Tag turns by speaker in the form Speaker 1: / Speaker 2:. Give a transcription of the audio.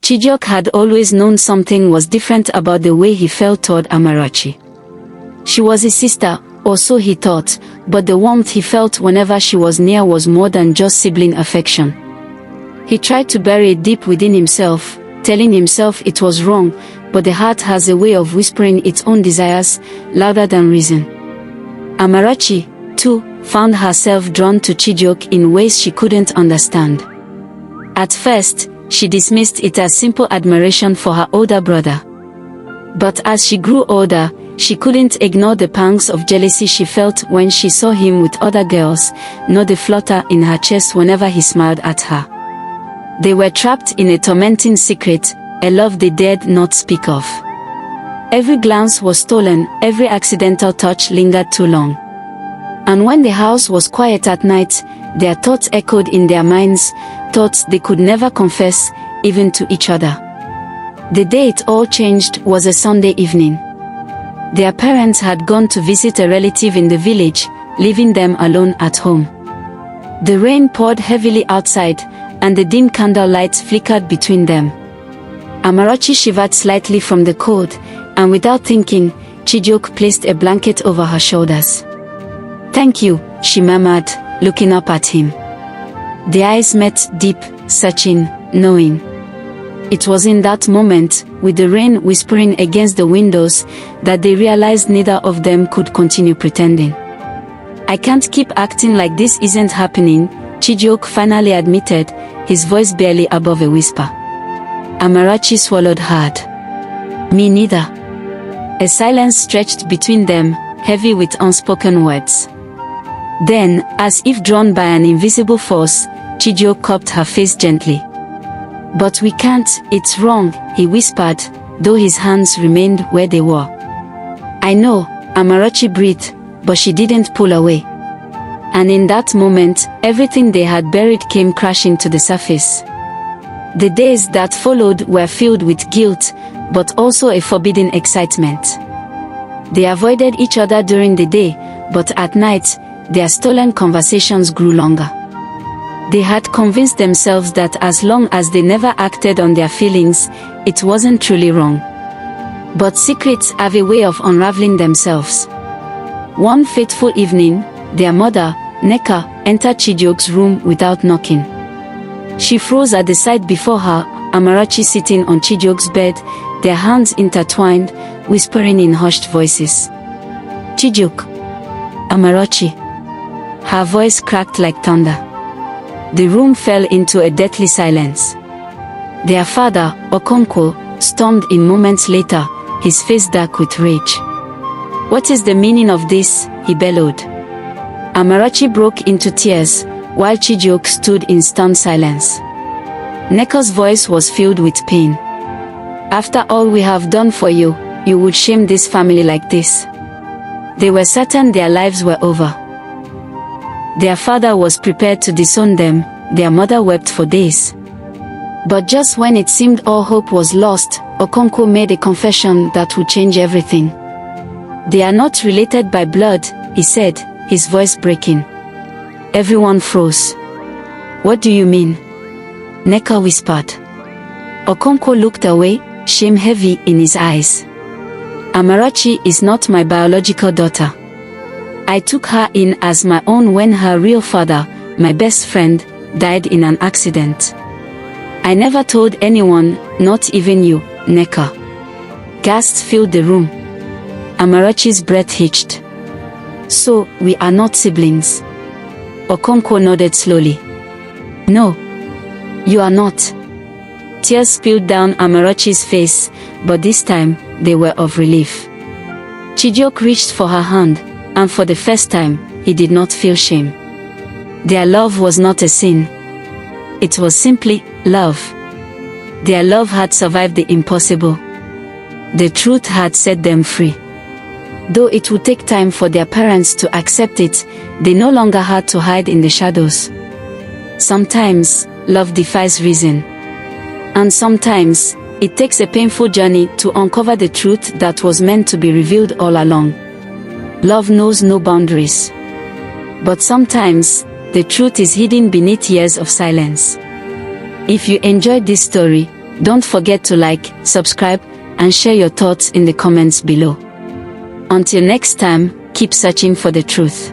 Speaker 1: Chijioke had always known something was different about the way he felt toward Amarachi. She was his sister, or so he thought, but the warmth he felt whenever she was near was more than just sibling affection. He tried to bury it deep within himself, telling himself it was wrong, but the heart has a way of whispering its own desires, louder than reason. Amarachi, too, found herself drawn to Chijioke in ways she couldn't understand. At first, she dismissed it as simple admiration for her older brother. But as she grew older, she couldn't ignore the pangs of jealousy she felt when she saw him with other girls, nor the flutter in her chest whenever he smiled at her. They were trapped in a tormenting secret, a love they dared not speak of. Every glance was stolen, every accidental touch lingered too long. And when the house was quiet at night, their thoughts echoed in their minds, thoughts they could never confess, even to each other. The day it all changed was a Sunday evening. Their parents had gone to visit a relative in the village, leaving them alone at home. The rain poured heavily outside, and the dim candle lights flickered between them. Amarachi shivered slightly from the cold, and without thinking, Chijioke placed a blanket over her shoulders. "Thank you," she murmured, looking up at him. The eyes met, deep, searching, knowing. It was in that moment, with the rain whispering against the windows, that they realized neither of them could continue pretending. "I can't keep acting like this isn't happening," Chijioke finally admitted, his voice barely above a whisper. Amarachi swallowed hard. "Me neither." A silence stretched between them, heavy with unspoken words. Then, as if drawn by an invisible force, Chijioke cupped her face gently. "But we can't, it's wrong," he whispered, though his hands remained where they were. "I know," Amarachi breathed, but she didn't pull away. And in that moment, everything they had buried came crashing to the surface. The days that followed were filled with guilt, but also a forbidden excitement. They avoided each other during the day, but at night, their stolen conversations grew longer. They had convinced themselves that as long as they never acted on their feelings, it wasn't truly wrong. But secrets have a way of unraveling themselves. One fateful evening, their mother, Neka, entered Chijioke's room without knocking. She froze at the sight before her, Amarachi sitting on Chijioke's bed, their hands intertwined, whispering in hushed voices. "Chijioke. Amarachi." Her voice cracked like thunder. The room fell into a deathly silence. Their father, Okonkwo, stormed in moments later, his face dark with rage. "What is the meaning of this?" he bellowed. Amarachi broke into tears, while Chijioke stood in stunned silence. Neka's voice was filled with pain. "After all we have done for you, you would shame this family like this?" They were certain their lives were over. Their father was prepared to disown them, their mother wept for days. But just when it seemed all hope was lost, Okonkwo made a confession that would change everything. "They are not related by blood," he said, his voice breaking. Everyone froze. "What do you mean?" Neka whispered. Okonkwo looked away, shame heavy in his eyes. "Amarachi is not my biological daughter. I took her in as my own when her real father, my best friend, died in an accident. I never told anyone, not even you, Neka." Gasps filled the room. Amarachi's breath hitched. "So, we are not siblings?" Okonkwo nodded slowly. "No. You are not." Tears spilled down Amarachi's face, but this time, they were of relief. Chijioke reached for her hand, and for the first time, he did not feel shame. Their love was not a sin. It was simply love. Their love had survived the impossible. The truth had set them free. Though it would take time for their parents to accept it, they no longer had to hide in the shadows. Sometimes, love defies reason. And sometimes, it takes a painful journey to uncover the truth that was meant to be revealed all along. Love knows no boundaries. But sometimes, the truth is hidden beneath years of silence. If you enjoyed this story, Don't forget to like, subscribe, and share your thoughts in the comments below. Until next time, keep searching for the truth.